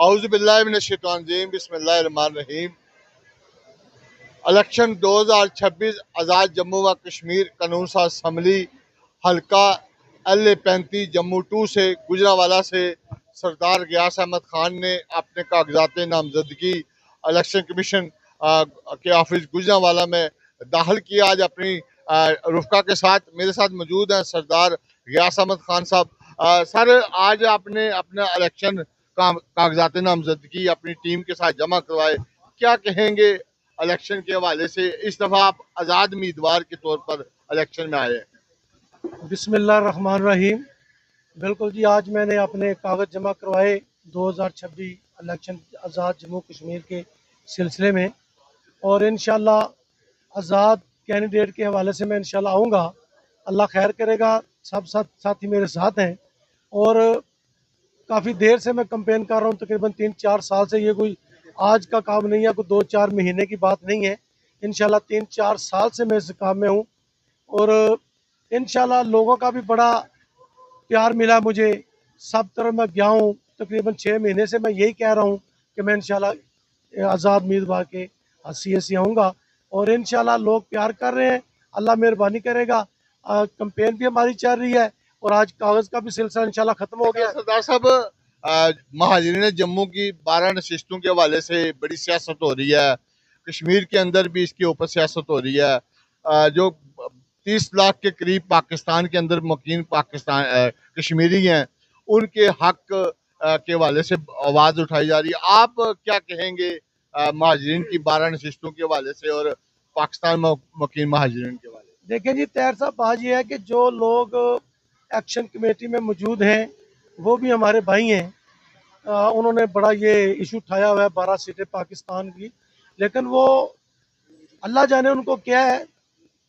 औज़ुबिल्लाहि बिस्मिल्लाहिर्रहमानिर्रहीम। इलेक्शन 2026 आज़ाद जम्मू व कश्मीर कानून साज असम्बली हल्का L35 जम्मू 2 से गुजरावाला से सरदार गयास अहमद खान ने अपने कागजात नामजदगी इलेक्शन कमीशन के ऑफिस गुजरावाला में दाखिल किया। आज अपनी रुफ़का के साथ मेरे साथ मौजूद हैं सरदार गयास अहमद खान साहब। सर, आज आपने अपना इलेक्शन कागजात नामजदगी अपनी टीम के साथ जमा करवाए, क्या कहेंगे इलेक्शन के हवाले से? इस दफा आप आज़ाद उम्मीदवार के तौर पर इलेक्शन में आए हैं। बिस्मिल्लाहिर्रहमानिर्रहीम। बिल्कुल जी, आज मैंने अपने कागज़ जमा करवाए 2026 इलेक्शन आज़ाद जम्मू कश्मीर के सिलसिले में, और इंशाल्लाह आज़ाद कैंडिडेट के हवाले से मैं इंशाल्लाह आऊँगा। अल्लाह खैर करेगा। सब साथी मेरे साथ हैं और काफ़ी देर से मैं कैंपेन कर रहा हूँ, तकरीबन 3-4 साल से। ये कोई आज का काम नहीं है, कोई 2-4 महीने की बात नहीं है। इंशाल्लाह 3-4 साल से मैं इस काम में हूँ और इंशाल्लाह लोगों का भी बड़ा प्यार मिला मुझे। सब तरफ मैं गया हूँ, तकरीबन 6 महीने से मैं यही कह रहा हूँ कि मैं इंशाल्लाह आज़ाद उम्मीदवार के हसीियत से आऊँगा और इंशाल्लाह लोग प्यार कर रहे हैं। अल्लाह मेहरबानी करेगा। कैंपेन भी हमारी चल रही है और आज कागज़ का भी सिलसिला इंशाल्लाह ख़त्म हो गया। सरदार साहब, महाजरीन जम्मू की 12 नशिस्तों के हवाले से बड़ी सियासत हो रही है, कश्मीर के अंदर भी इसके ऊपर सियासत हो रही है। जो 30 लाख के करीब पाकिस्तान के अंदर मुकीम कश्मीरी हैं, उनके हक के हवाले से आवाज़ उठाई जा रही है। आप क्या कहेंगे महाजरीन की 12 नशिस्तों के हवाले से और पाकिस्तान में मुकीम महाजरीन के हवाले से? देखिए जी, तैयार साहब, बात यह है कि जो लोग एक्शन कमेटी में मौजूद हैं वो भी हमारे भाई हैं। उन्होंने बड़ा ये इशू उठाया हुआ है 12 सीटें पाकिस्तान की, लेकिन वो अल्लाह जाने उनको क्या है,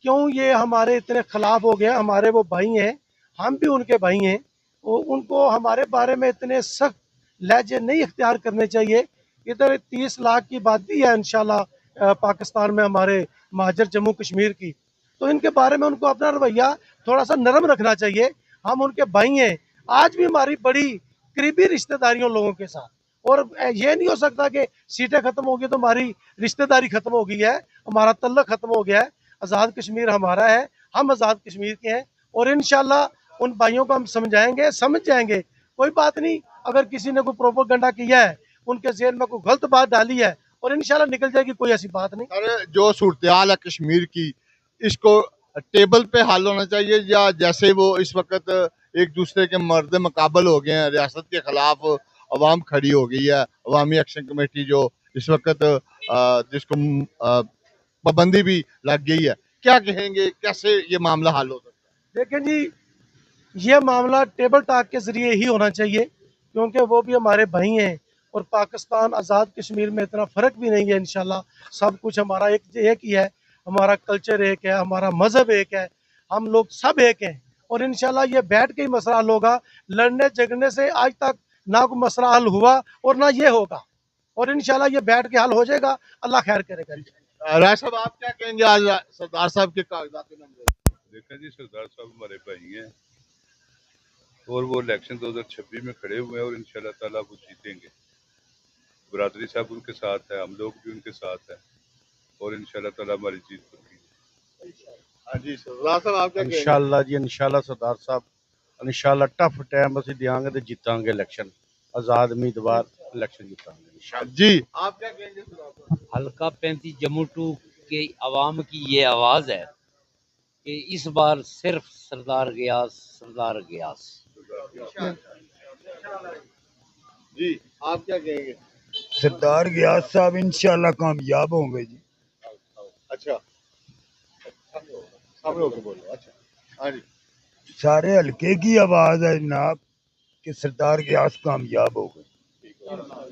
क्यों ये हमारे इतने खिलाफ हो गया। हमारे वो भाई हैं, हम भी उनके भाई हैं। वो उनको हमारे बारे में इतने सख्त लहजे नहीं इख्तियार करने चाहिए। इधर 30 लाख की बात भी है इंशाल्लाह पाकिस्तान में हमारे महाजर जम्मू कश्मीर की, तो इनके बारे में उनको अपना रवैया थोड़ा सा नरम रखना चाहिए। हम उनके भाई हैं। आज भी हमारी बड़ी करीबी रिश्तेदारियों लोगों के साथ, और ये नहीं हो सकता कि सीटें खत्म हो गई तो हमारी रिश्तेदारी खत्म हो गई है, हमारा तल्लक खत्म हो गया है। आज़ाद कश्मीर हमारा है, हम आज़ाद कश्मीर के हैं और इंशाल्लाह उन भाइयों को हम समझाएंगे, समझ जाएंगे। कोई बात नहीं, अगर किसी ने कोई प्रोपेगेंडा किया है, उनके ज़हन में कोई गलत बात डाली है, और इंशाल्लाह निकल जाएगी, कोई ऐसी बात नहीं। सर, जो सूरत-ए-हाल है कश्मीर की, इसको टेबल पे हल होना चाहिए या जैसे वो इस वक्त एक दूसरे के मर्द मुकाबल हो गए हैं, रियासत के खिलाफ अवाम खड़ी हो गई है, अवामी एक्शन कमेटी जो इस वक्त जिसको पाबंदी भी लग गई है, क्या कहेंगे, कैसे ये मामला हल हो सकता है? देखें जी, ये मामला टेबल टॉक के ज़रिए ही होना चाहिए, क्योंकि वो भी हमारे भाई हैं और पाकिस्तान आज़ाद कश्मीर में इतना फ़र्क भी नहीं है। इंशाल्लाह सब कुछ हमारा एक ही है, हमारा कल्चर एक है, हमारा मज़हब एक है, हम लोग सब एक हैं और इंशाल्लाह ये बैठ के ही मसला हल होगा। लड़ने झगड़ने से आज तक ना कोई मसला हल हुआ और ना ये होगा, और इंशाल्लाह ये बैठ के हल हो जाएगा। अल्लाह खैर करेगा। राय साहब, आप क्या कहेंगे आज सरदार साहब के कागजात नामजदगी? देखा जी, सरदार साहब हमारे भाई हैं और वो इलेक्शन 2026 में खड़े हुए हैं और इंशाल्लाह ताला वो जीतेंगे। बरादरी साहब उनके साथ है, हम लोग भी उनके साथ हैं और इंशाल्लाह ताला हमारी जीत पक्की है। हाँ जी, सरदार साहब, आप क्या कहेंगे? इंशाल्लाह जी, इंशाल्लाह सरदार साहब, इंशाल्लाह टफ टाइम ਅਸੀਂ ਦਿਆਂਗੇ ਤੇ ਜਿੱਤਾਂਗੇ इलेक्शन। आज़ाद उम्मीदवार इलेक्शन जीतांगे इंशाल्लाह जी, आप क्या कहेंगे सरदार साहब? हल्का 35 जम्मू 2 के अवाम की ये आवाज़ है कि इस बार सिर्फ सरदार गयास। जी, आप क्या कहेंगे? सरदार गयास साहब इंशाल्लाह कामयाब होंगे जी। अच्छा, सामने होकर बोलो। अच्छा, हाँ जी, सारे हल्के की आवाज है जनाब कि सरदार गयास कामयाब हो गए।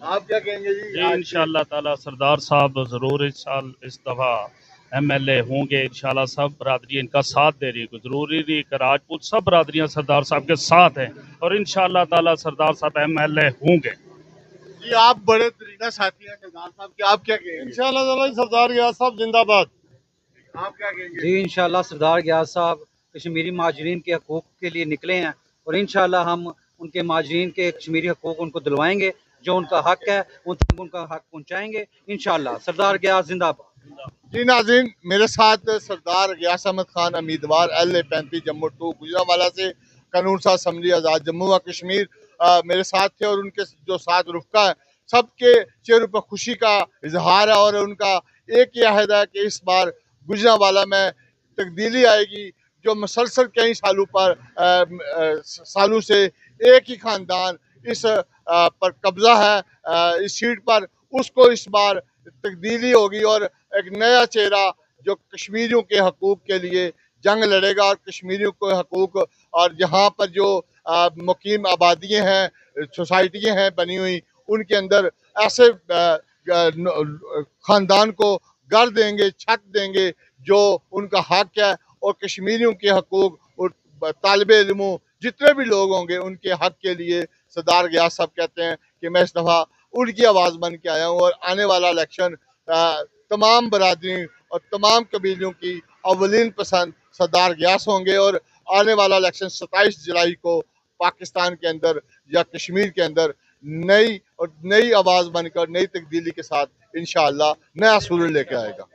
आप क्या कहेंगे जी? जी, इंशाल्लाह ताला सरदार साहब ज़रूर इस दफ़ा MLA होंगे। इंशाल्लाह सब बरादरी इनका साथ दे रही है, ज़रूरी नहीं कि राजपूत, सब बरादरियाँ सरदार साहब के साथ हैं और इंशाल्लाह ताला सरदार साहब MLA होंगे। जी, आप बड़े तरीना साथी हैं सरदार साहब के, आप क्या कहेंगे? इंशाल्लाह ताला सरदार गयास साहब जिंदाबाद। आप क्या कहेंगे? जी, इंशाल्लाह सरदार गयास साहब कश्मीरी माजरीन के हकूक़ के लिए निकले हैं और इंशाल्लाह हम उनके माजरीन के कश्मीरी हकूक़ उनको दिलवाएंगे जो उनका हक है उन तक उनका हक पहुंचाएंगे इंशाल्लाह। सरदार गयास जिंदाबाद। जी नाज़रीन, मेरे साथ सरदार गयास अहमद खान उम्मीदवार LA 35 जम्मू 2 गुजरावाला से कानून साज असम्बली आज़ाद जम्मू व कश्मीर मेरे साथ थे, और उनके जो साथ रुफ़का है सबके चेहरों पर खुशी का इजहार है, और उनका एक ही अहद है कि इस बार गुजरावाला में तब्दीली आएगी। जो मुसलसल कई सालों से एक ही खानदान इस पर कब्जा है, इस सीट पर, उसको इस बार तब्दीली होगी और एक नया चेहरा जो कश्मीरियों के हकूक़ के लिए जंग लड़ेगा, और कश्मीरियों के हकूक़ और यहाँ पर जो मुकीम आबादियाँ हैं, सोसाइटियाँ हैं बनी हुई, उनके अंदर ऐसे ख़ानदान को घर देंगे, छत देंगे जो उनका हक है, और कश्मीरियों के हकूक़ और तालिब इल्मों जितने भी लोग होंगे उनके हक के लिए सरदार गयास साहब कहते हैं कि मैं इस दफ़ा उनकी आवाज़ बन के आया हूँ, और आने वाला इलेक्शन तमाम बरादरी और तमाम कबीलों की अवलीन पसंद सरदार गयास होंगे, और आने वाला इलेक्शन 27 जुलाई को पाकिस्तान के अंदर या कश्मीर के अंदर नई आवाज़ बनकर नई तब्दीली के साथ इंशाअल्लाह नया सूरज लेके आएगा।